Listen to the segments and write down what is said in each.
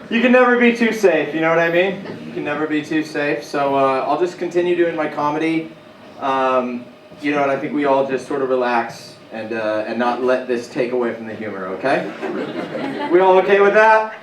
You can never be too safe, you know what I mean? You can never be too safe. So I'll just continue doing my comedy. You know, and I think we all just sort of relax and not let this take away from the humor, okay? We all okay with that?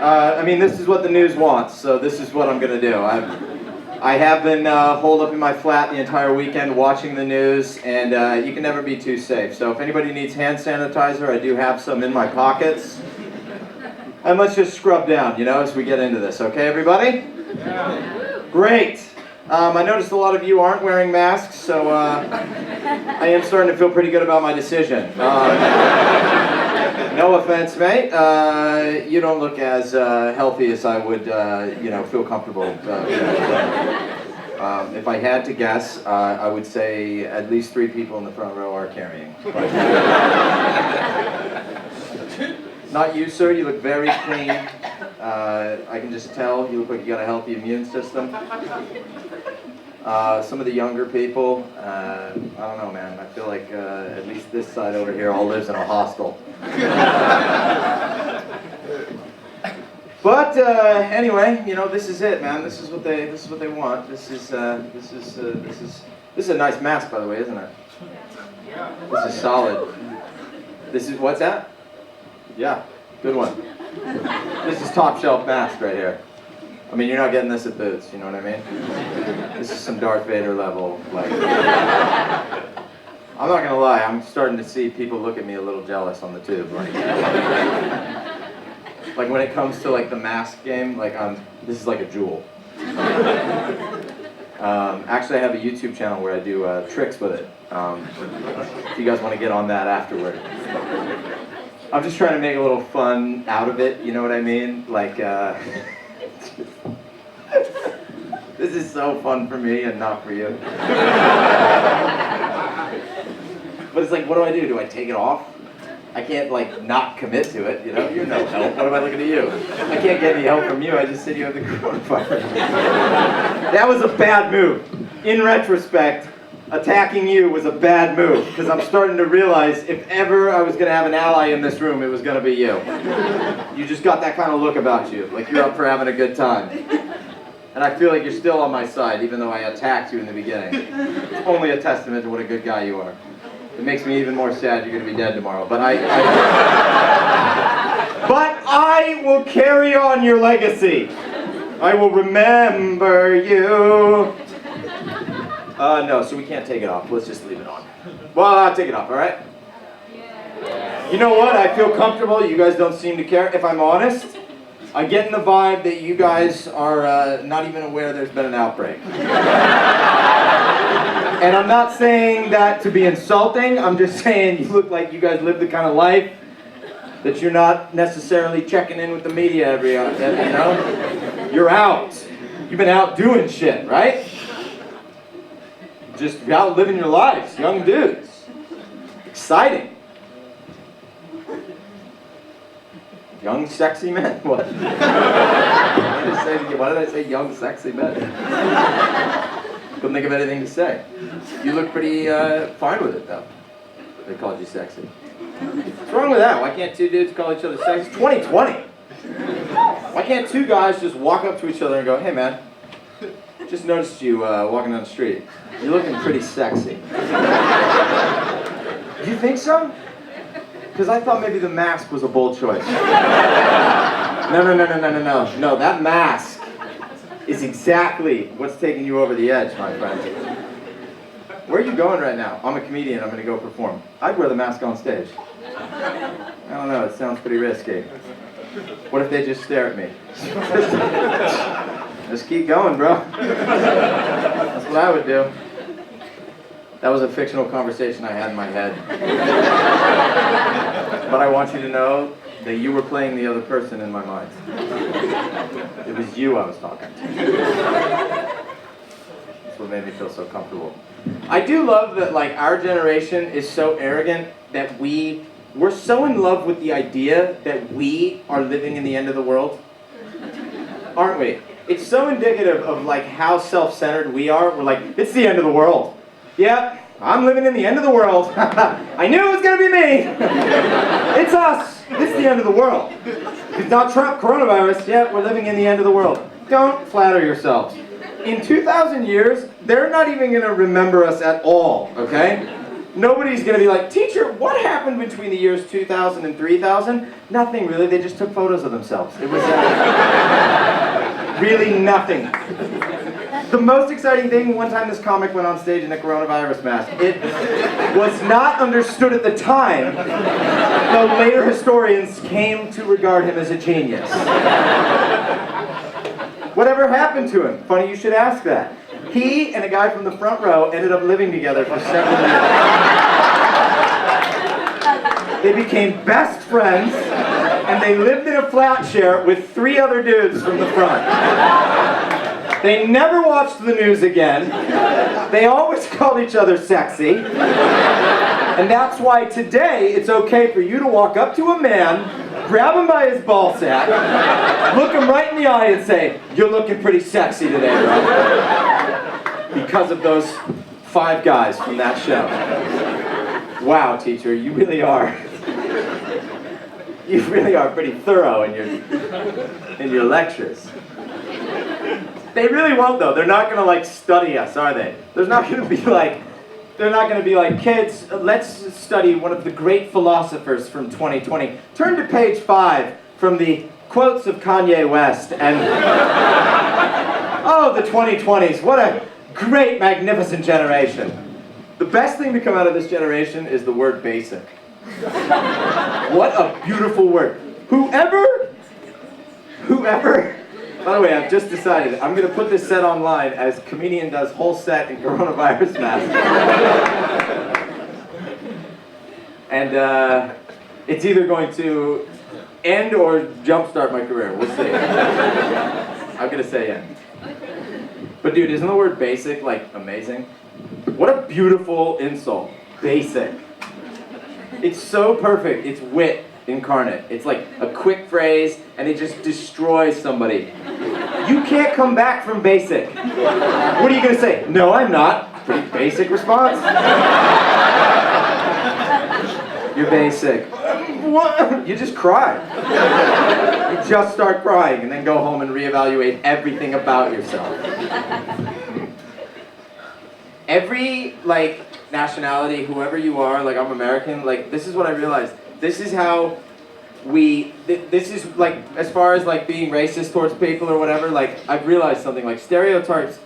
I mean, this is what the news wants, so this is what I'm going to do. I have been holed up in my flat the entire weekend watching the news, and you can never be too safe. So if anybody needs hand sanitizer, I do have some in my pockets. And let's just scrub down, you know, as we get into this. Okay, everybody? Yeah. Great. I noticed a lot of you aren't wearing masks, so I am starting to feel pretty good about my decision. No offense, mate. You don't look as healthy as I would, you know, feel comfortable. If I had to guess, I would say at least 3 people in the front row are carrying. Not you, sir. You look very clean. I can just tell you look like you got a healthy immune system. Some of the younger people, I don't know, man. I feel like at least this side over here all lives in a hostel. But anyway, you know, this is it, man. This is what they want. This is a nice mask, by the way, isn't it? This is solid. This is what's that? Yeah, good one. This is top shelf mask right here. I mean, you're not getting this at Boots, you know what I mean? This is some Darth Vader level, like... I'm not gonna lie, I'm starting to see people look at me a little jealous on the tube. Like when it comes to like the mask game, like this is like a jewel. Actually, I have a YouTube channel where I do tricks with it. If you guys want to get on that afterward. I'm just trying to make a little fun out of it, you know what I mean? Like, this is so fun for me and not for you. But it's like, what do? Do I take it off? I can't, like, not commit to it, you know? You're no help. What am I looking at you? I can't get any help from you. I just said you have the coronavirus. That was a bad move. In retrospect, attacking you was a bad move, because I'm starting to realize if ever I was going to have an ally in this room, it was going to be you. You just got that kind of look about you, like you're up for having a good time. And I feel like you're still on my side, even though I attacked you in the beginning. It's only a testament to what a good guy you are. It makes me even more sad you're going to be dead tomorrow, but but I will carry on your legacy. I will remember you. No, so we can't take it off. Let's just leave it on. Well, I'll take it off, all right? You know what? I feel comfortable. You guys don't seem to care. If I'm honest, I'm getting the vibe that you guys are not even aware there's been an outbreak. And I'm not saying that to be insulting. I'm just saying you look like you guys live the kind of life that you're not necessarily checking in with the media every, you know? You're out. You've been out doing shit, right? Just out living your lives, young dudes. Exciting. Young, sexy men. What? Why did I say young, sexy men? Couldn't think of anything to say. You look pretty fine with it, though. They called you sexy. What's wrong with that? Why can't 2 dudes call each other sexy? It's 2020. Why can't 2 guys just walk up to each other and go, hey, man, just noticed you walking down the street. You're looking pretty sexy. Do you think so? Because I thought maybe the mask was a bold choice. No. No, that mask is exactly what's taking you over the edge, my friend. Where are you going right now? I'm a comedian, I'm going to go perform. I'd wear the mask on stage. I don't know, it sounds pretty risky. What if they just stare at me? Just keep going, bro. That's what I would do. That was a fictional conversation I had in my head. But I want you to know that you were playing the other person in my mind. It was you I was talking to. That's what made me feel so comfortable. I do love that, like, our generation is so arrogant that we're so in love with the idea that we are living in the end of the world. Aren't we? It's so indicative of, like, how self-centered we are. We're like, it's the end of the world. Yep, I'm living in the end of the world. I knew it was going to be me. It's us. It's the end of the world. It's not Trump, coronavirus. Yeah, we're living in the end of the world. Don't flatter yourselves. In 2,000 years, they're not even going to remember us at all, okay? Nobody's going to be like, teacher, what happened between the years 2000 and 3000? Nothing really. They just took photos of themselves. It was really nothing. The most exciting thing, one time this comic went on stage in a coronavirus mask. It was not understood at the time, though later historians came to regard him as a genius. Whatever happened to him? Funny you should ask that. He and a guy from the front row ended up living together for several years. They became best friends, and they lived in a flat share with 3 other dudes from the front. They never watched the news again. They always called each other sexy. And that's why today it's okay for you to walk up to a man, grab him by his ball sack, look him right in the eye and say, "You're looking pretty sexy today, bro." Because of those 5 guys from that show. Wow, teacher, you really are. You really are pretty thorough in your lectures. They really won't, though. They're not going to, like, study us, are they? They're not going to be like, kids, let's study one of the great philosophers from 2020. Turn to page 5 from the quotes of Kanye West. And, oh, the 2020s. What a great, magnificent generation. The best thing to come out of this generation is the word basic. What a beautiful word. Whoever, by the way, I've just decided I'm going to put this set online as comedian does whole set in coronavirus mask. And it's either going to end or jumpstart my career. We'll see. I'm going to say end. But dude, isn't the word basic, like, amazing? What a beautiful insult. Basic. It's so perfect. It's wit incarnate. It's like a quick phrase, and it just destroys somebody. You can't come back from basic. What are you going to say? No, I'm not. Pretty basic response. You're basic. What? You just cry. You just start crying, and then go home and reevaluate everything about yourself. Every, like, nationality, whoever you are, like, I'm American, like, this is what I realized. This is how this is, like, as far as, like, being racist towards people or whatever, like, I've realized something, like, stereotypes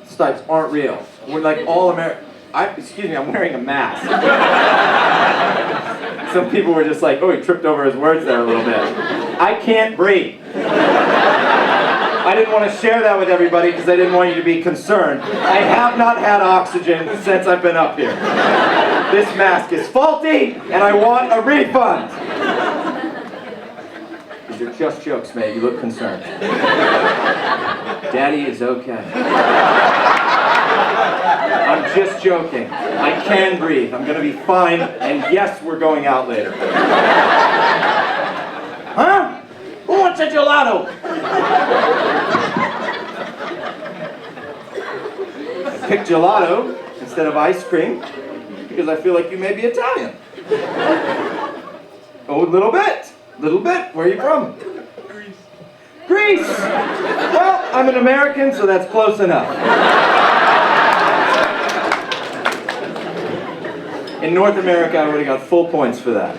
aren't real. We're, like, all American. Excuse me, I'm wearing a mask. Some people were just like, oh, he tripped over his words there a little bit. I can't breathe. I didn't want to share that with everybody because I didn't want you to be concerned. I have not had oxygen since I've been up here. This mask is faulty, and I want a refund. These are just jokes, mate. You look concerned. Daddy is okay. I'm just joking. I can breathe. I'm going to be fine, and yes, we're going out later. Huh? Who wants a gelato? I picked gelato instead of ice cream because I feel like you may be Italian. Oh, a little bit. Little bit. Where are you from? Greece. Well, I'm an American, so that's close enough. In North America, I would have got full points for that.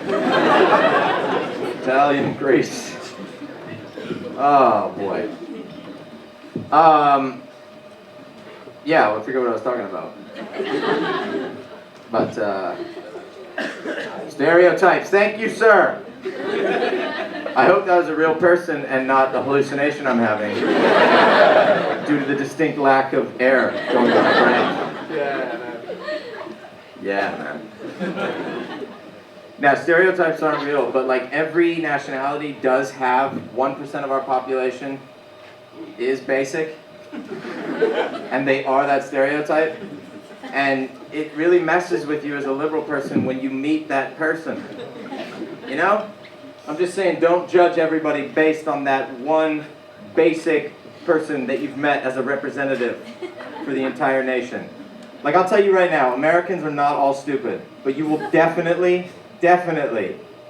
Italian, Greece. Oh, boy. Yeah, I forget what I was talking about. But, stereotypes. Thank you, sir. I hope that was a real person and not a hallucination I'm having due to the distinct lack of air going to my brain. Yeah, man. Now, stereotypes aren't real, but like every nationality does have 1% of our population is basic, and they are that stereotype, and it really messes with you as a liberal person when you meet that person. You know? I'm just saying, don't judge everybody based on that one basic person that you've met as a representative for the entire nation. Like, I'll tell you right now, Americans are not all stupid, but you will definitely,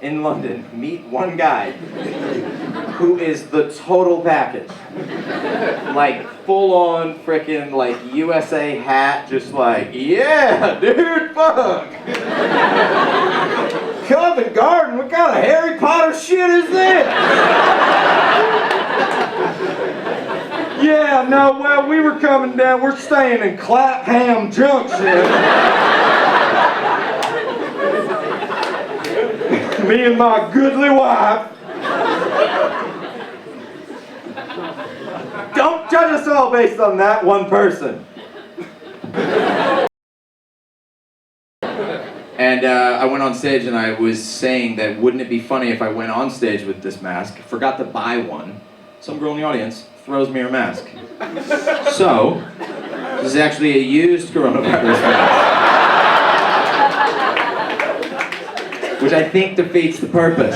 in London, meet one guy who is the total package. Like, full-on frickin' like USA hat, just like, yeah, dude, fuck. Covent Garden, what kind of Harry Potter shit is this? Yeah, no, well, we were coming down, we're staying in Clapham Junction. Me and my goodly wife. Don't judge us all based on that one person. And I went on stage and I was saying that wouldn't it be funny if I went on stage with this mask, forgot to buy one, some girl in the audience throws me her mask. So, this is actually a used coronavirus mask. Which I think defeats the purpose.